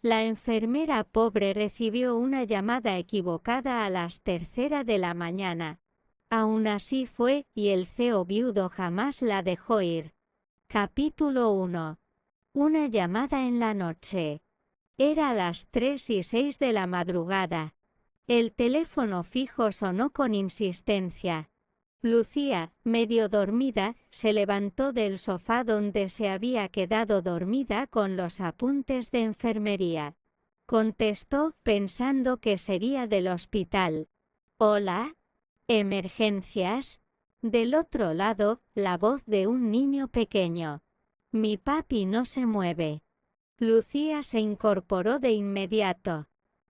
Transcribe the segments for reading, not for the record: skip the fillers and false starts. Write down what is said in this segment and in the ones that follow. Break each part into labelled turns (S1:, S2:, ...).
S1: La enfermera pobre recibió una llamada equivocada a las 3:00 de la mañana. Aún así fue, y el CEO viudo jamás la dejó ir. Capítulo 1. Una llamada en la noche. Era a las 3:06 de la madrugada. El teléfono fijo sonó con insistencia. Lucía, medio dormida, se levantó del sofá donde se había quedado dormida con los apuntes de enfermería. Contestó, pensando que sería del hospital. ¿Hola? ¿Emergencias? Del otro lado, la voz de un niño pequeño. Mi papi no se mueve. Lucía se incorporó de inmediato.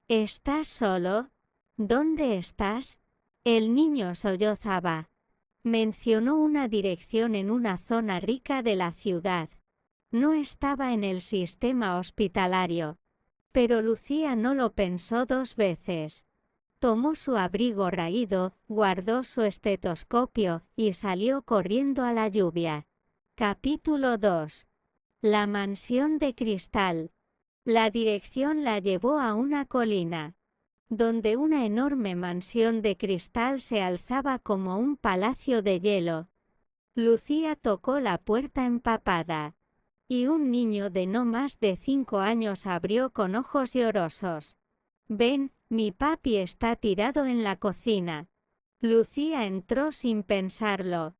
S1: ¿Estás solo? ¿Dónde estás? El niño sollozaba. Mencionó una dirección en una zona rica de la ciudad. No estaba en el sistema hospitalario. Pero Lucía no lo pensó dos veces. Tomó su abrigo raído, guardó su estetoscopio, y salió corriendo a la lluvia. Capítulo 2. La mansión de cristal. La dirección la llevó a una colina, donde una enorme mansión de cristal se alzaba como un palacio de hielo. Lucía tocó la puerta empapada, y un niño de no más de 5 años abrió con ojos llorosos. Ven, mi papi está tirado en la cocina. Lucía entró sin pensarlo.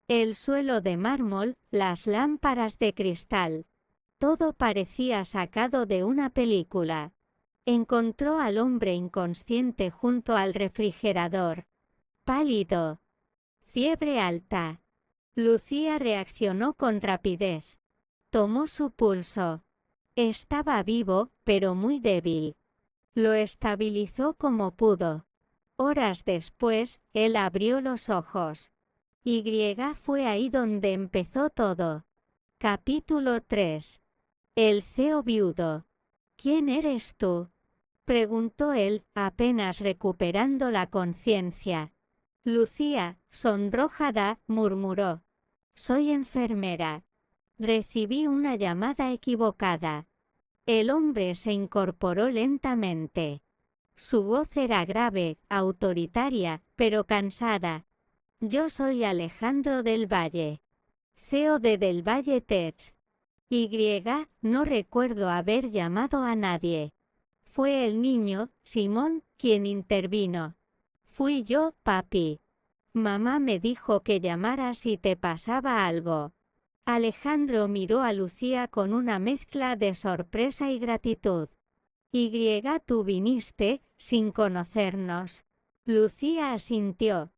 S1: El suelo de mármol, las lámparas de cristal. Todo parecía sacado de una película. Encontró al hombre inconsciente junto al refrigerador. Pálido. Fiebre alta. Lucía reaccionó con rapidez. Tomó su pulso. Estaba vivo, pero muy débil. Lo estabilizó como pudo. Horas después, él abrió los ojos. Fue ahí donde empezó todo. Capítulo 3. El CEO viudo. ¿Quién eres tú? Preguntó él, apenas recuperando la conciencia. Lucía, sonrojada, murmuró. Soy enfermera. Recibí una llamada equivocada. El hombre se incorporó lentamente. Su voz era grave, autoritaria, pero cansada. Yo soy Alejandro del Valle. CEO de Del Valle Tech. No recuerdo haber llamado a nadie. Fue el niño, Simón, quien intervino. Fui yo, papi. Mamá me dijo que llamaras si te pasaba algo. Alejandro miró a Lucía con una mezcla de sorpresa y gratitud. Tú viniste, sin conocernos. Lucía asintió.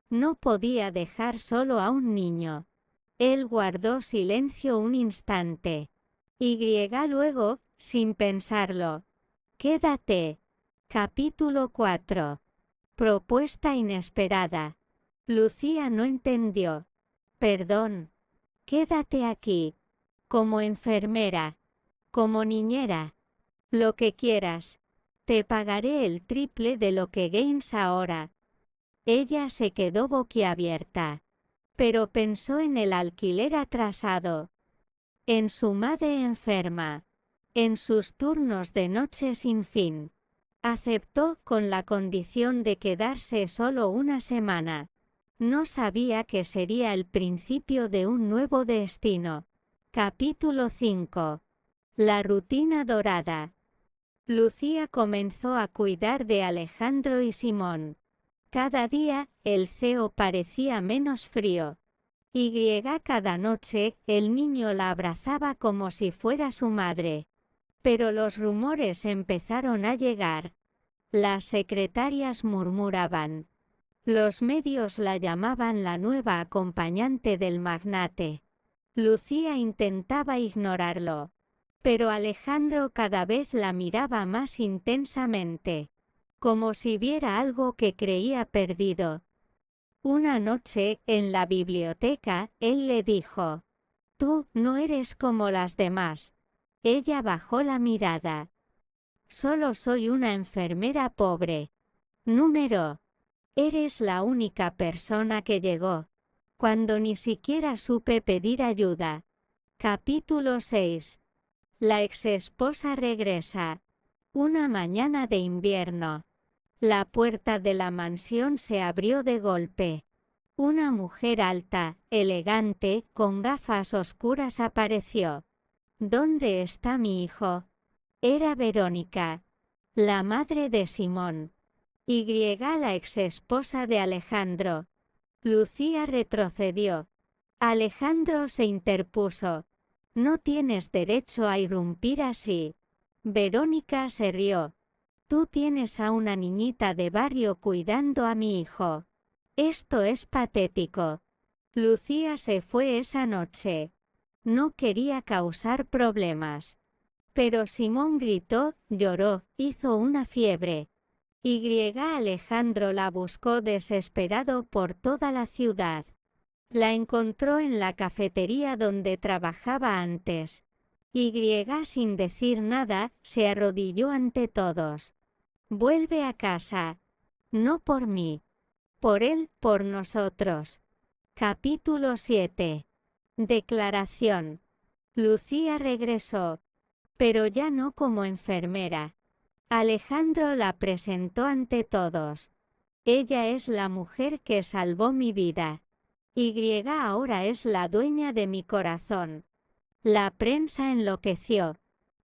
S1: No podía dejar solo a un niño. Él guardó silencio un instante. Luego, sin pensarlo. Quédate. Capítulo 4. Propuesta inesperada. Lucía no entendió. Perdón. Quédate aquí. Como enfermera. Como niñera. Lo que quieras. Te pagaré el triple de lo que ganas ahora. Ella se quedó boquiabierta. Pero pensó en el alquiler atrasado. En su madre enferma. En sus turnos de noche sin fin. Aceptó con la condición de quedarse solo una semana. No sabía que sería el principio de un nuevo destino. Capítulo 5. La rutina dorada. Lucía comenzó a cuidar de Alejandro y Simón. Cada día, el CEO parecía menos frío. Cada noche, el niño la abrazaba como si fuera su madre. Pero los rumores empezaron a llegar. Las secretarias murmuraban. Los medios la llamaban la nueva acompañante del magnate. Lucía intentaba ignorarlo. Pero Alejandro cada vez la miraba más intensamente. Como si viera algo que creía perdido. Una noche, en la biblioteca, él le dijo. Tú no eres como las demás. Ella bajó la mirada. Solo soy una enfermera pobre. Número. Eres la única persona que llegó. Cuando ni siquiera supe pedir ayuda. Capítulo 6. La exesposa regresa. Una mañana de invierno. La puerta de la mansión se abrió de golpe. Una mujer alta, elegante, con gafas oscuras apareció. ¿Dónde está mi hijo? Era Verónica, la madre de Simón. La exesposa de Alejandro. Lucía retrocedió. Alejandro se interpuso. No tienes derecho a irrumpir así. Verónica se rió. Tú tienes a una niñita de barrio cuidando a mi hijo. Esto es patético. Lucía se fue esa noche. No quería causar problemas. Pero Simón gritó, lloró, hizo una fiebre. Alejandro la buscó desesperado por toda la ciudad. La encontró en la cafetería donde trabajaba antes. Sin decir nada, se arrodilló ante todos. Vuelve a casa. No por mí. Por él, por nosotros. Capítulo 7. Declaración. Lucía regresó. Pero ya no como enfermera. Alejandro la presentó ante todos. Ella es la mujer que salvó mi vida. Ahora es la dueña de mi corazón. La prensa enloqueció.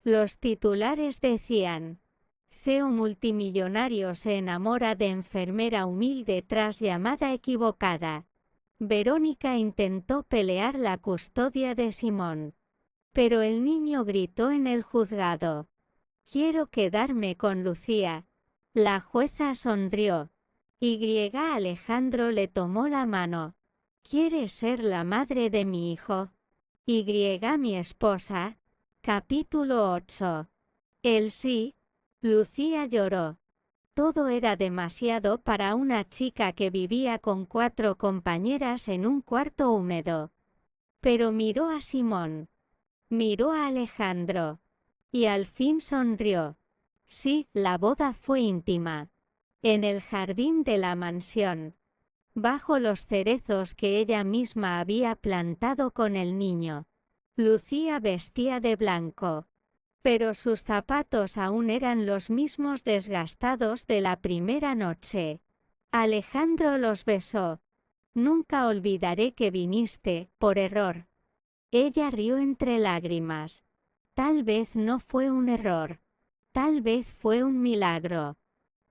S1: Los titulares decían: CEO multimillonario se enamora de enfermera humilde tras llamada equivocada. Verónica intentó pelear la custodia de Simón. Pero el niño gritó en el juzgado: quiero quedarme con Lucía. La jueza sonrió. Alejandro le tomó la mano. ¿Quieres ser la madre de mi hijo? Mi esposa. Capítulo 8. El sí. Lucía lloró. Todo era demasiado para una chica que vivía con 4 compañeras en un cuarto húmedo. Pero miró a Simón. Miró a Alejandro. Y al fin sonrió. Sí, la boda fue íntima. En el jardín de la mansión. Bajo los cerezos que ella misma había plantado con el niño. Lucía vestía de blanco. Pero sus zapatos aún eran los mismos desgastados de la primera noche. Alejandro los besó. Nunca olvidaré que viniste, por error. Ella rió entre lágrimas. Tal vez no fue un error. Tal vez fue un milagro.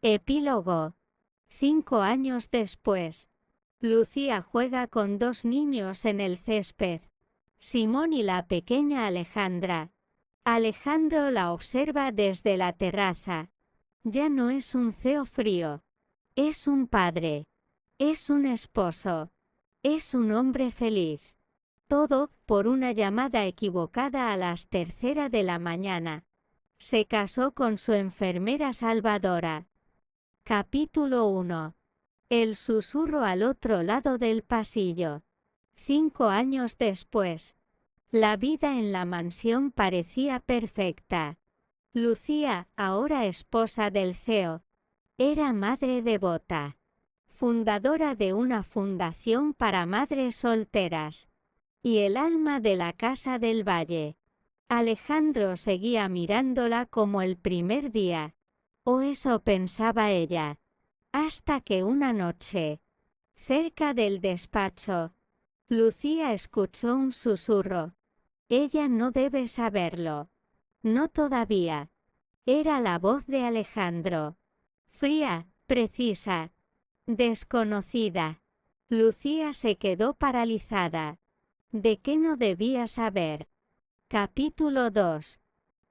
S1: Epílogo. 5 años después. Lucía juega con 2 niños en el césped. Simón y la pequeña Alejandra. Alejandro la observa desde la terraza. Ya no es un CEO frío. Es un padre. Es un esposo. Es un hombre feliz. Todo, por una llamada equivocada a las 3:00 de la mañana. Se casó con su enfermera salvadora. Capítulo 1. El susurro al otro lado del pasillo. 5 años después. La vida en la mansión parecía perfecta. Lucía, ahora esposa del CEO, era madre devota. Fundadora de una fundación para madres solteras. Y el alma de la Casa del Valle. Alejandro seguía mirándola como el primer día. O eso pensaba ella. Hasta que una noche, cerca del despacho, Lucía escuchó un susurro. Ella no debe saberlo. No todavía. Era la voz de Alejandro. Fría, precisa, desconocida. Lucía se quedó paralizada. ¿De qué no debía saber? Capítulo 2.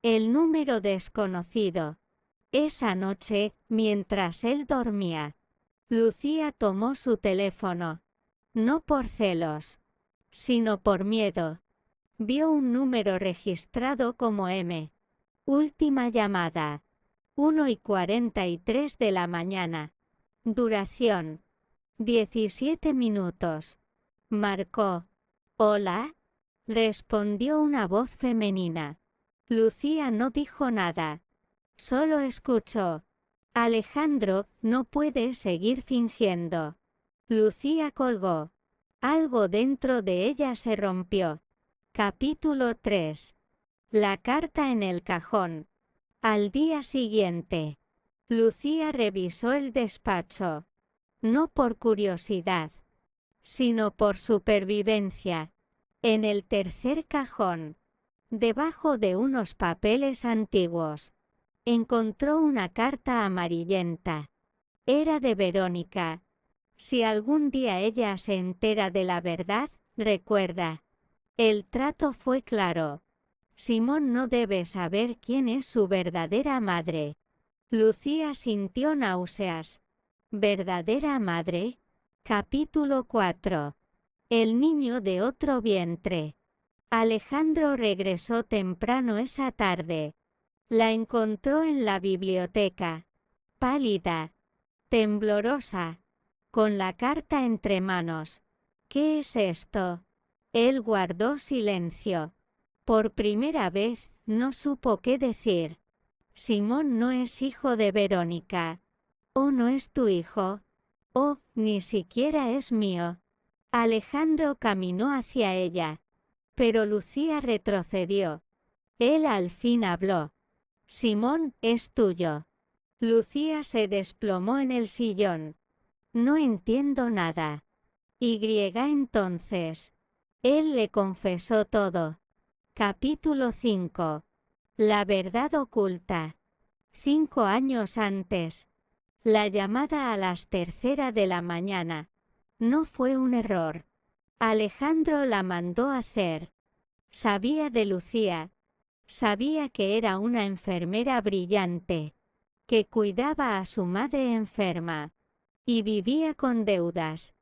S1: El número desconocido. Esa noche, mientras él dormía, Lucía tomó su teléfono. No por celos, sino por miedo. Vio un número registrado como M. Última llamada. 1:43 de la mañana. Duración. 17 minutos. Marcó. ¿Hola? Respondió una voz femenina. Lucía no dijo nada. Solo escuchó. Alejandro, no puede seguir fingiendo. Lucía colgó. Algo dentro de ella se rompió. Capítulo 3. La carta en el cajón. Al día siguiente, Lucía revisó el despacho, no por curiosidad, sino por supervivencia. En el tercer cajón, debajo de unos papeles antiguos, encontró una carta amarillenta. Era de Verónica. Si algún día ella se entera de la verdad, recuerda. El trato fue claro. Simón no debe saber quién es su verdadera madre. Lucía sintió náuseas. ¿Verdadera madre? Capítulo 4. El niño de otro vientre. Alejandro regresó temprano esa tarde. La encontró en la biblioteca, pálida, temblorosa, con la carta entre manos. ¿Qué es esto? Él guardó silencio. Por primera vez, no supo qué decir. Simón no es hijo de Verónica. ¿O no es tu hijo? ¿O ni siquiera es mío? Alejandro caminó hacia ella. Pero Lucía retrocedió. Él al fin habló. Simón, es tuyo. Lucía se desplomó en el sillón. No entiendo nada. Entonces. Él le confesó todo. Capítulo 5. La verdad oculta. 5 años antes. La llamada a las 3:00 de la mañana. No fue un error. Alejandro la mandó hacer. Sabía de Lucía. Sabía que era una enfermera brillante, que cuidaba a su madre enferma, y vivía con deudas.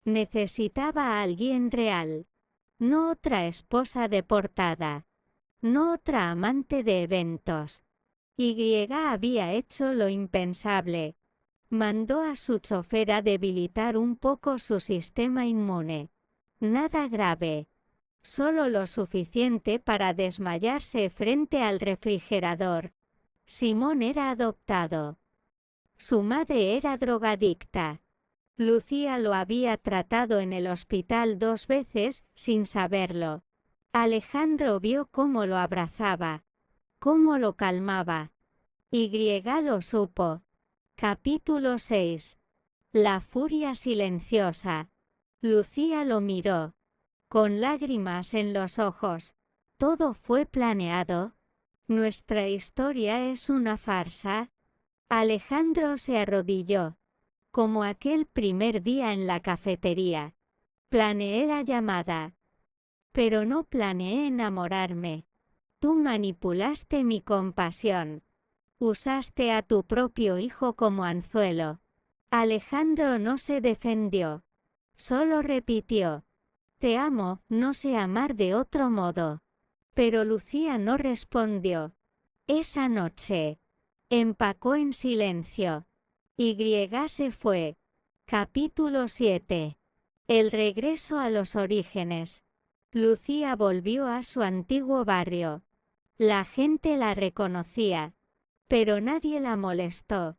S1: Necesitaba a alguien real, no otra esposa deportada, no otra amante de eventos. Había hecho lo impensable. Mandó a su chofer a debilitar un poco su sistema inmune. Nada grave. Solo lo suficiente para desmayarse frente al refrigerador. Simón era adoptado. Su madre era drogadicta. Lucía lo había tratado en el hospital 2 veces, sin saberlo. Alejandro vio cómo lo abrazaba, cómo lo calmaba. Lo supo. Capítulo 6. La furia silenciosa. Lucía lo miró, con lágrimas en los ojos. ¿Todo fue planeado? ¿Nuestra historia es una farsa? Alejandro se arrodilló, como aquel primer día en la cafetería. Planeé la llamada. Pero no planeé enamorarme. Tú manipulaste mi compasión. Usaste a tu propio hijo como anzuelo. Alejandro no se defendió. Solo repitió. Te amo, no sé amar de otro modo. Pero Lucía no respondió. Esa noche, empacó en silencio. Se fue. Capítulo 7. El regreso a los orígenes. Lucía volvió a su antiguo barrio. La gente la reconocía, pero nadie la molestó.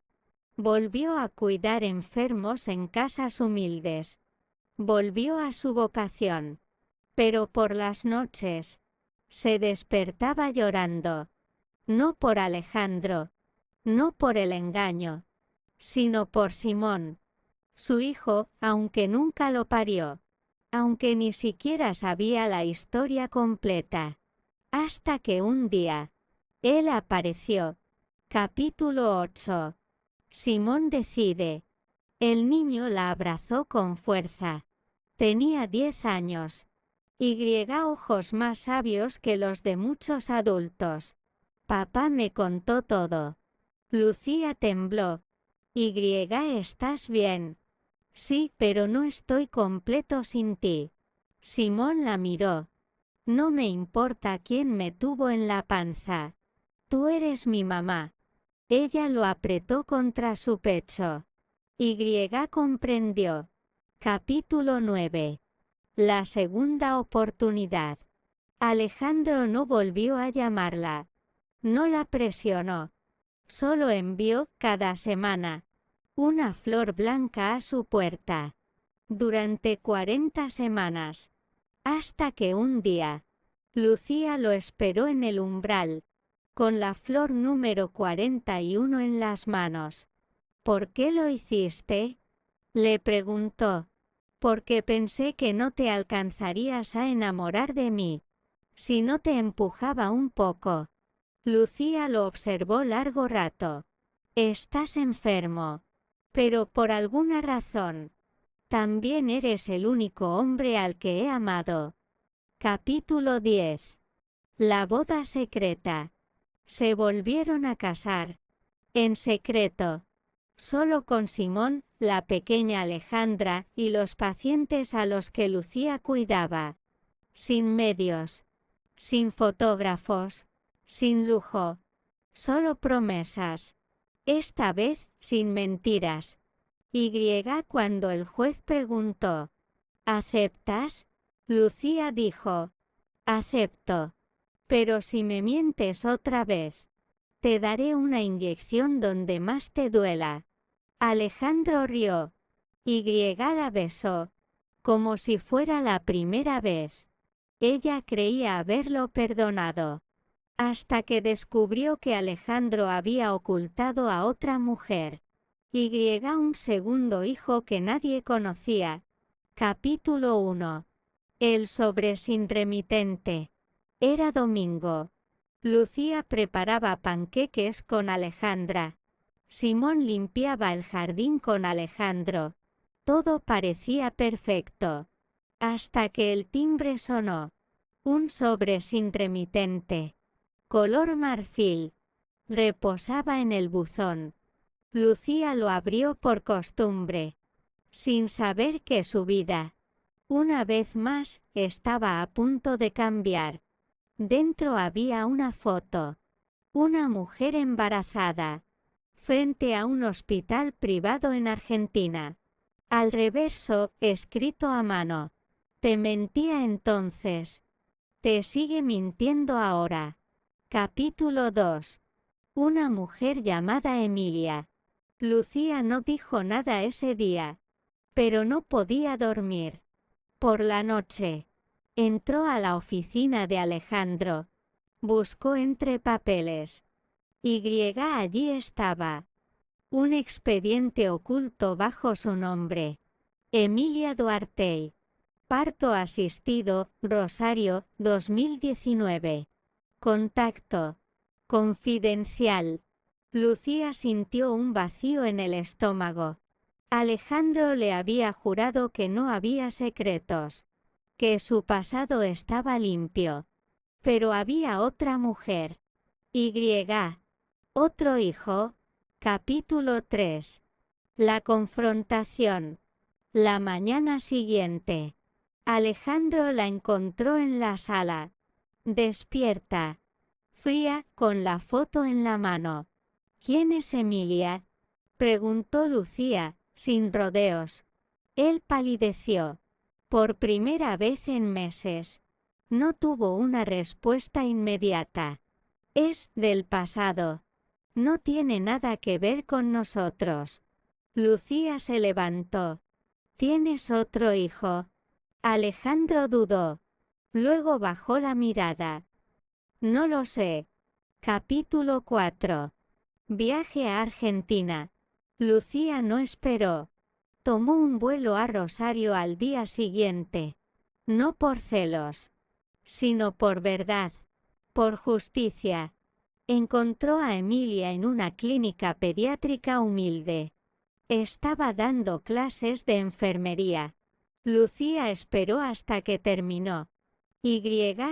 S1: Volvió a cuidar enfermos en casas humildes. Volvió a su vocación. Pero por las noches, se despertaba llorando. No por Alejandro, no por el engaño, sino por Simón, su hijo, aunque nunca lo parió, aunque ni siquiera sabía la historia completa. Hasta que un día, él apareció. Capítulo 8. Simón decide. El niño la abrazó con fuerza. Tenía 10 años. Ojos más sabios que los de muchos adultos. Papá me contó todo. Lucía tembló. ¿Estás bien? Sí, pero no estoy completo sin ti. Simón la miró. No me importa quién me tuvo en la panza. Tú eres mi mamá. Ella lo apretó contra su pecho. Comprendió. Capítulo 9. La segunda oportunidad. Alejandro no volvió a llamarla. No la presionó. Solo envió, cada semana, una flor blanca a su puerta. Durante 40 semanas. Hasta que un día, Lucía lo esperó en el umbral. con la flor número 41 en las manos. ¿Por qué lo hiciste?, le preguntó. Porque pensé que no te alcanzarías a enamorar de mí si no te empujaba un poco. Lucía lo observó largo rato. Estás enfermo. Pero por alguna razón. También eres el único hombre al que he amado. Capítulo 10. La boda secreta. Se volvieron a casar. En secreto. Solo con Simón, la pequeña Alejandra y los pacientes a los que Lucía cuidaba. Sin medios. Sin fotógrafos. Sin lujo. Solo promesas. Esta vez, sin mentiras. Cuando el juez preguntó, ¿aceptas? Lucía dijo, acepto. Pero si me mientes otra vez, te daré una inyección donde más te duela. Alejandro rió. La besó. Como si fuera la primera vez. Ella creía haberlo perdonado. Hasta que descubrió que Alejandro había ocultado a otra mujer. Un segundo hijo que nadie conocía. Capítulo 1. El sobre sin remitente. Era domingo. Lucía preparaba panqueques con Alejandra. Simón limpiaba el jardín con Alejandro. Todo parecía perfecto. Hasta que el timbre sonó. Un sobre sin remitente. Color marfil. Reposaba en el buzón. Lucía lo abrió por costumbre. Sin saber que su vida, una vez más, estaba a punto de cambiar. Dentro había una foto. Una mujer embarazada. Frente a un hospital privado en Argentina. Al reverso, escrito a mano. Te mentía entonces. Te sigue mintiendo ahora. Capítulo 2. Una mujer llamada Emilia. Lucía no dijo nada ese día. Pero no podía dormir. Por la noche. Entró a la oficina de Alejandro. Buscó entre papeles. Allí estaba. Un expediente oculto bajo su nombre. Emilia Duarte. Parto asistido, Rosario, 2019. Contacto. Confidencial. Lucía sintió un vacío en el estómago. Alejandro le había jurado que no había secretos. Que su pasado estaba limpio. Pero había otra mujer. Otro hijo. Capítulo 3. La confrontación. La mañana siguiente. Alejandro la encontró en la sala. Despierta. Fría, con la foto en la mano. ¿Quién es Emilia?, preguntó Lucía, sin rodeos. Él palideció. Por primera vez en meses. No tuvo una respuesta inmediata. Es del pasado. No tiene nada que ver con nosotros. Lucía se levantó. ¿Tienes otro hijo? Alejandro dudó. Luego bajó la mirada. No lo sé. Capítulo 4. Viaje a Argentina. Lucía no esperó. Tomó un vuelo a Rosario al día siguiente. No por celos, sino por verdad. Por justicia. Encontró a Emilia en una clínica pediátrica humilde. Estaba dando clases de enfermería. Lucía esperó hasta que terminó.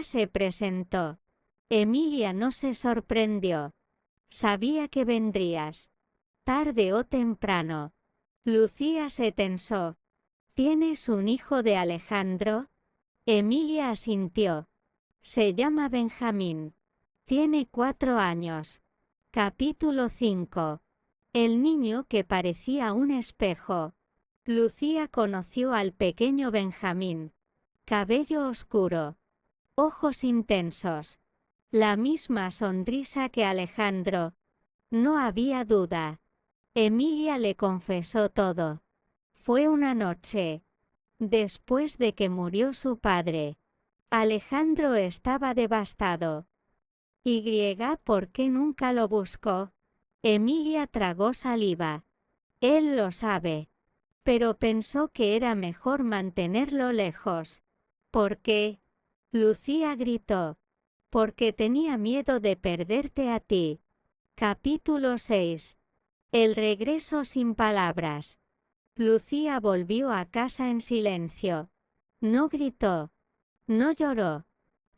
S1: Se presentó. Emilia no se sorprendió. Sabía que vendrías. Tarde o temprano. Lucía se tensó. ¿Tienes un hijo de Alejandro? Emilia asintió. Se llama Benjamín. Tiene 4 años. Capítulo 5. El niño que parecía un espejo. Lucía conoció al pequeño Benjamín. Cabello oscuro. Ojos intensos. La misma sonrisa que Alejandro. No había duda. Emilia le confesó todo. Fue una noche. Después de que murió su padre. Alejandro estaba devastado. Y. ¿Por qué nunca lo buscó? Emilia tragó saliva. Él lo sabe. Pero pensó que era mejor mantenerlo lejos. ¿Por qué? Lucía gritó. Porque tenía miedo de perderte a ti. Capítulo 6. El regreso sin palabras. Lucía volvió a casa en silencio. No gritó. No lloró.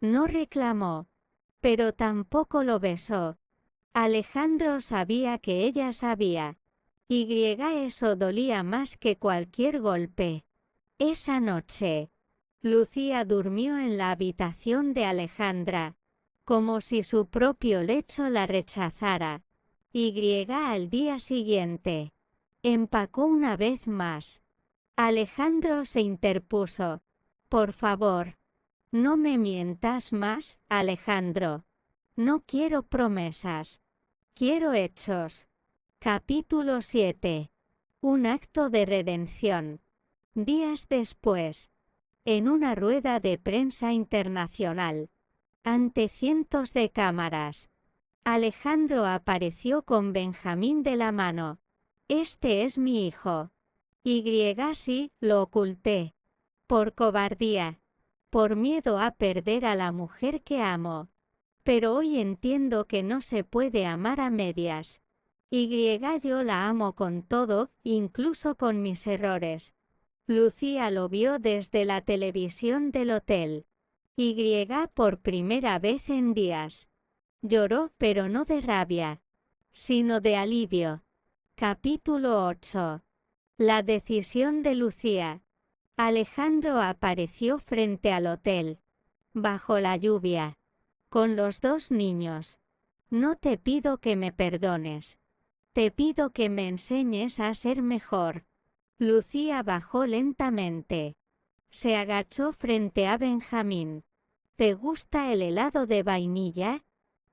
S1: No reclamó. Pero tampoco lo besó. Alejandro sabía que ella sabía. Y. Eso dolía más que cualquier golpe. Esa noche, Lucía durmió en la habitación de Alejandra, como si su propio lecho la rechazara. Y. Al día siguiente, empacó una vez más. Alejandro se interpuso. Por favor, no me mientas más, Alejandro. No quiero promesas. Quiero hechos. Capítulo 7. Un acto de redención. Días después, en una rueda de prensa internacional, ante cientos de cámaras, Alejandro apareció con Benjamín de la mano. Este es mi hijo. Y. Sí, lo oculté. Por cobardía. Por miedo a perder a la mujer que amo. Pero hoy entiendo que no se puede amar a medias. Y. Yo la amo con todo, incluso con mis errores. Lucía lo vio desde la televisión del hotel. Y. Por primera vez en días. Lloró, pero no de rabia, sino de alivio. Capítulo 8. La decisión de Lucía. Alejandro apareció frente al hotel, bajo la lluvia, con los dos niños. No te pido que me perdones. Te pido que me enseñes a ser mejor. Lucía bajó lentamente. Se agachó frente a Benjamín. ¿Te gusta el helado de vainilla?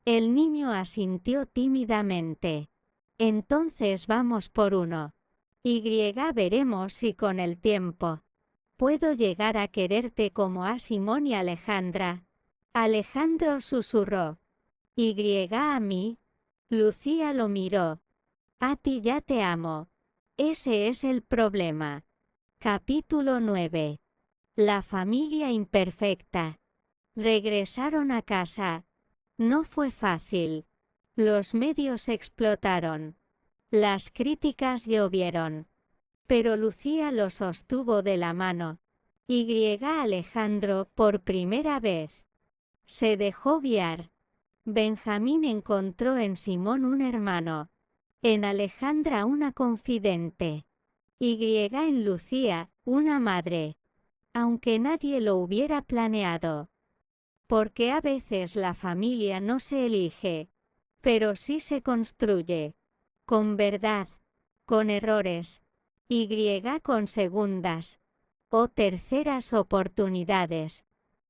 S1: El niño asintió tímidamente. Entonces vamos por uno. Y. Veremos si con el tiempo puedo llegar a quererte como a Simón y Alejandra. Alejandro susurró. Y. A mí. Lucía lo miró. A ti ya te amo. Ese es el problema. Capítulo 9. La familia imperfecta. Regresaron a casa. No fue fácil. Los medios explotaron. Las críticas llovieron. Pero Lucía lo sostuvo de la mano. Y. Alejandro, por primera vez, se dejó guiar. Benjamín encontró en Simón un hermano. En Alejandra una confidente. Y. En Lucía, una madre. Aunque nadie lo hubiera planeado. Porque a veces la familia no se elige, pero sí se construye. Con verdad. Con errores. Y. Con segundas o terceras oportunidades.